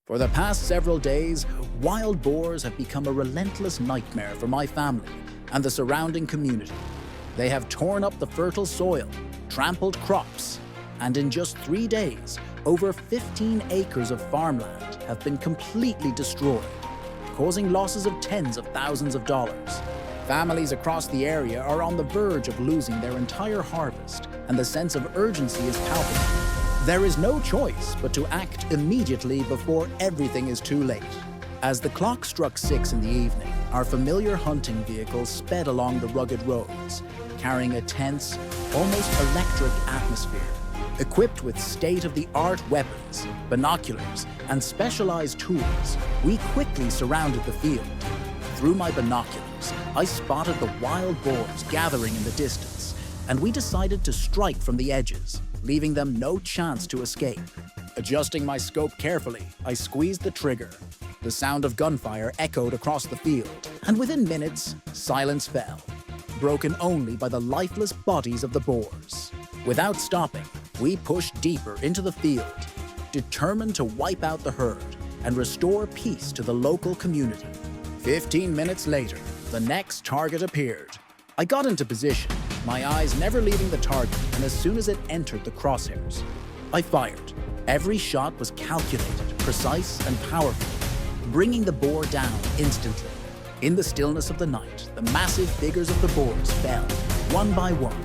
For the past several days, wild boars have become a relentless nightmare for my family and the surrounding community. They have torn up the fertile soil, trampled crops, and in just 3 days, over 15 acres of farmland have been completely destroyed, causing losses of tens of thousands of dollars. Families across the area are on the verge of losing their entire harvest, and the sense of urgency is palpable. There is no choice but to act immediately before everything is too late. As the clock struck 6 in the evening, our familiar hunting vehicle sped along the rugged roads, carrying a tense, almost electric atmosphere. Equipped with state-of-the-art weapons, binoculars, and specialized tools, we quickly surrounded the field. Through my binoculars, I spotted the wild boars gathering in the distance, and we decided to strike from the edges, leaving them no chance to escape. Adjusting my scope carefully, I squeezed the trigger. The sound of gunfire echoed across the field, and within minutes, silence fell, broken only by the lifeless bodies of the boars. Without stopping, we pushed deeper into the field, determined to wipe out the herd and restore peace to the local community. 15 minutes later, the next target appeared. I got into position, my eyes never leaving the target, and as soon as it entered the crosshairs, I fired. Every shot was calculated, precise, and powerful, bringing the boar down instantly. In the stillness of the night, the massive figures of the boars fell, one by one.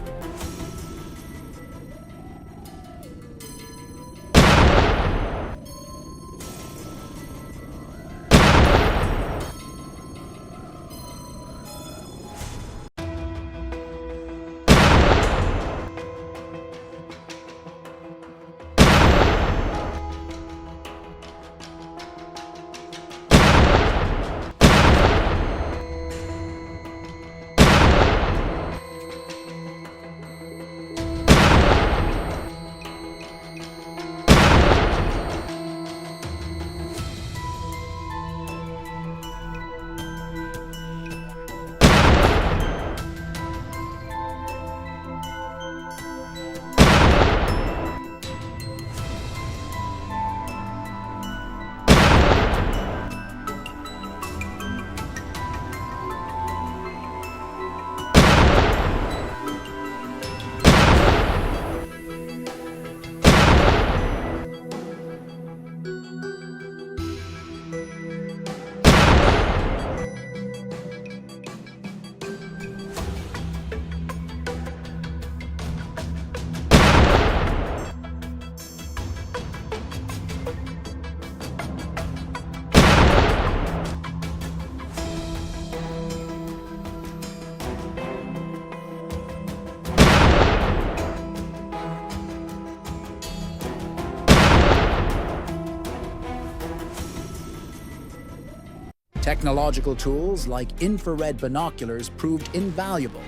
Technological tools like infrared binoculars proved invaluable,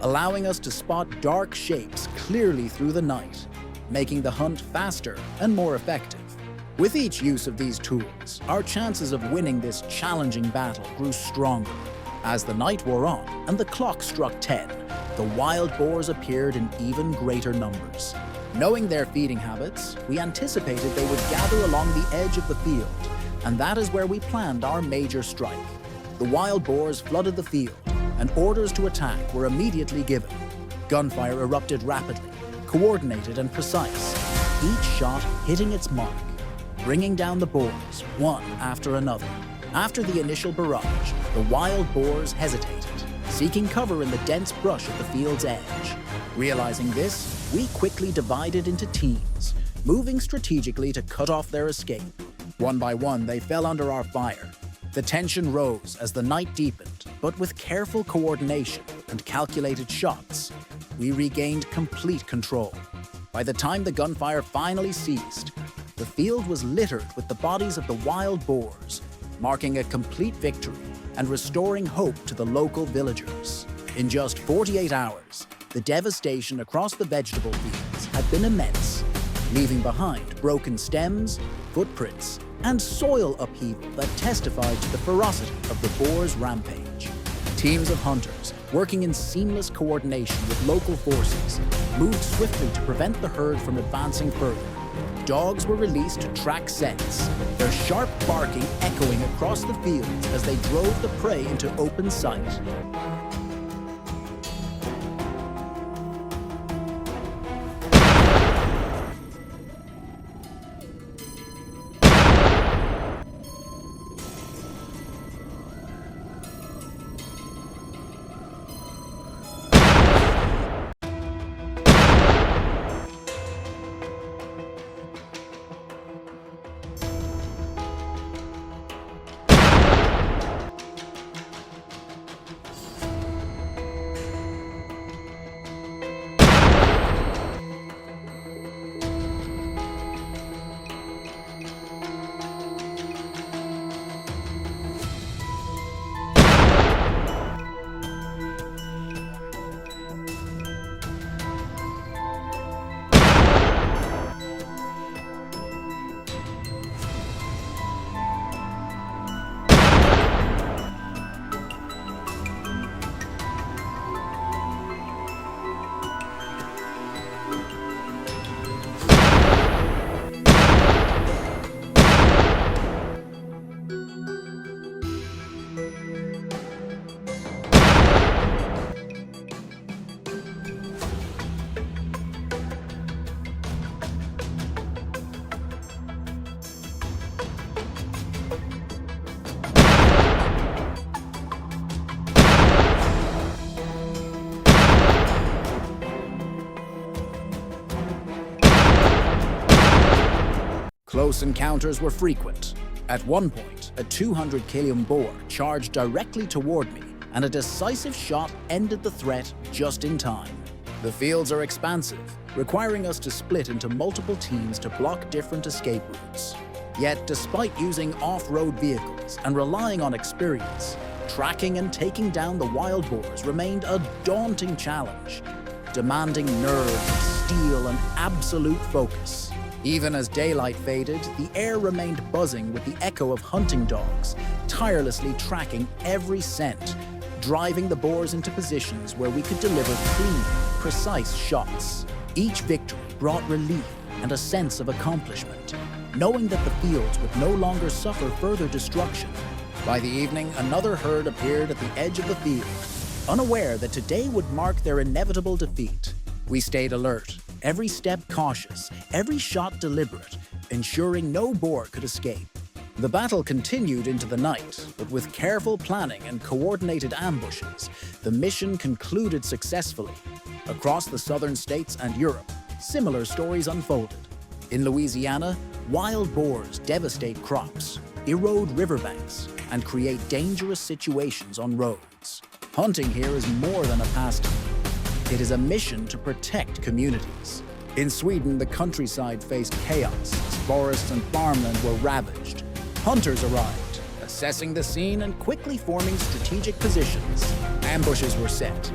allowing us to spot dark shapes clearly through the night, making the hunt faster and more effective. With each use of these tools, our chances of winning this challenging battle grew stronger. As the night wore on and the clock struck 10, the wild boars appeared in even greater numbers. Knowing their feeding habits, we anticipated they would gather along the edge of the field, and that is where we planned our major strike. The wild boars flooded the field, and orders to attack were immediately given. Gunfire erupted rapidly, coordinated and precise, each shot hitting its mark, bringing down the boars one after another. After the initial barrage, the wild boars hesitated, seeking cover in the dense brush at the field's edge. Realizing this, we quickly divided into teams, moving strategically to cut off their escape. One by one, they fell under our fire. The tension rose as the night deepened, but with careful coordination and calculated shots, we regained complete control. By the time the gunfire finally ceased, the field was littered with the bodies of the wild boars, marking a complete victory and restoring hope to the local villagers. In just 48 hours, the devastation across the vegetable fields had been immense, leaving behind broken stems, footprints, and soil upheaval that testified to the ferocity of the boar's rampage. Teams of hunters, working in seamless coordination with local forces, moved swiftly to prevent the herd from advancing further. Dogs were released to track scents, their sharp barking echoing across the fields as they drove the prey into open sight. Close encounters were frequent. At one point, a 200 kg boar charged directly toward me, and a decisive shot ended the threat just in time. The fields are expansive, requiring us to split into multiple teams to block different escape routes. Yet, despite using off-road vehicles and relying on experience, tracking and taking down the wild boars remained a daunting challenge, demanding nerve, steel, and absolute focus. Even as daylight faded, the air remained buzzing with the echo of hunting dogs, tirelessly tracking every scent, driving the boars into positions where we could deliver clean, precise shots. Each victory brought relief and a sense of accomplishment, knowing that the fields would no longer suffer further destruction. By the evening, another herd appeared at the edge of the field, unaware that today would mark their inevitable defeat. We stayed alert, every step cautious, every shot deliberate, ensuring no boar could escape. The battle continued into the night, but with careful planning and coordinated ambushes, the mission concluded successfully. Across the southern states and Europe, similar stories unfolded. In Louisiana, wild boars devastate crops, erode riverbanks, and create dangerous situations on roads. Hunting here is more than a pastime. It is a mission to protect communities. In Sweden, the countryside faced chaos as forests and farmland were ravaged. Hunters arrived, assessing the scene and quickly forming strategic positions. Ambushes were set.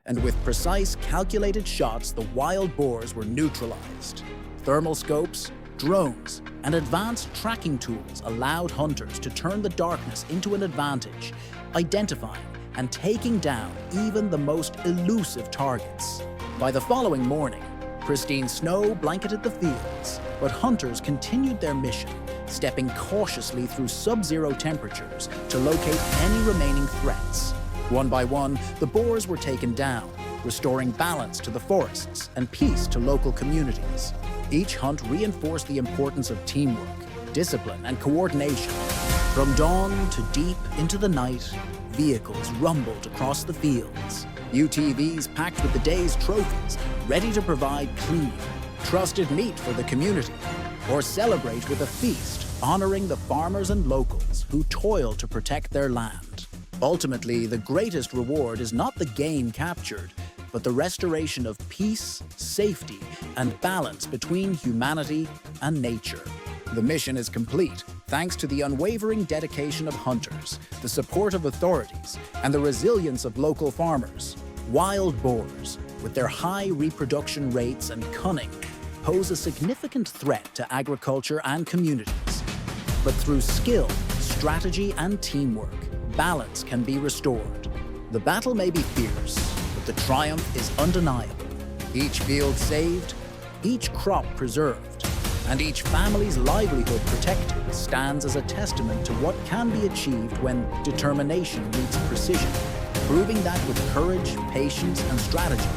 And with precise, calculated shots, the wild boars were neutralized. Thermal scopes, Drones and advanced tracking tools allowed hunters to turn the darkness into an advantage, identifying and taking down even the most elusive targets. By the following morning, pristine snow blanketed the fields, but hunters continued their mission, stepping cautiously through sub-zero temperatures to locate any remaining threats. One by one, the boars were taken down, restoring balance to the forests and peace to local communities. Each hunt reinforced the importance of teamwork, discipline, and coordination. From dawn to deep into the night, vehicles rumbled across the fields. UTVs packed with the day's trophies, ready to provide clean, trusted meat for the community, or celebrate with a feast honoring the farmers and locals who toil to protect their land. Ultimately, the greatest reward is not the game captured, but the restoration of peace, safety, and balance between humanity and nature. The mission is complete thanks to the unwavering dedication of hunters, the support of authorities, and the resilience of local farmers. Wild boars, with their high reproduction rates and cunning, pose a significant threat to agriculture and communities. But through skill, strategy, and teamwork, balance can be restored. The battle may be fierce, but the triumph is undeniable. Each field saved, each crop preserved, and each family's livelihood protected stands as a testament to what can be achieved when determination meets precision, proving that with courage, patience, and strategy,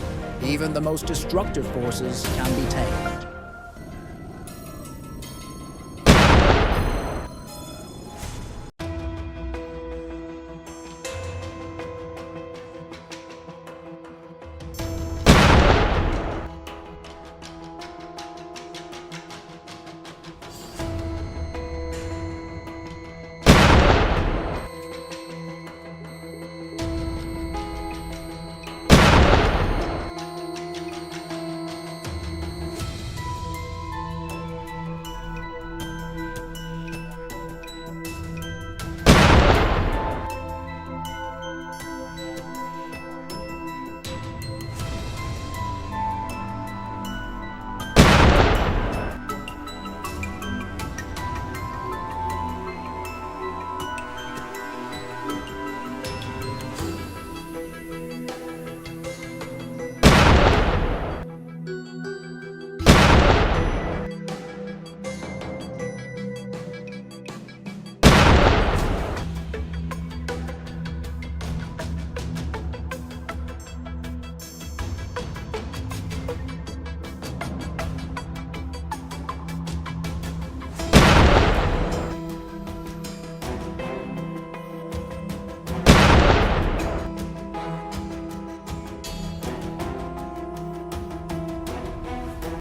even the most destructive forces can be tamed.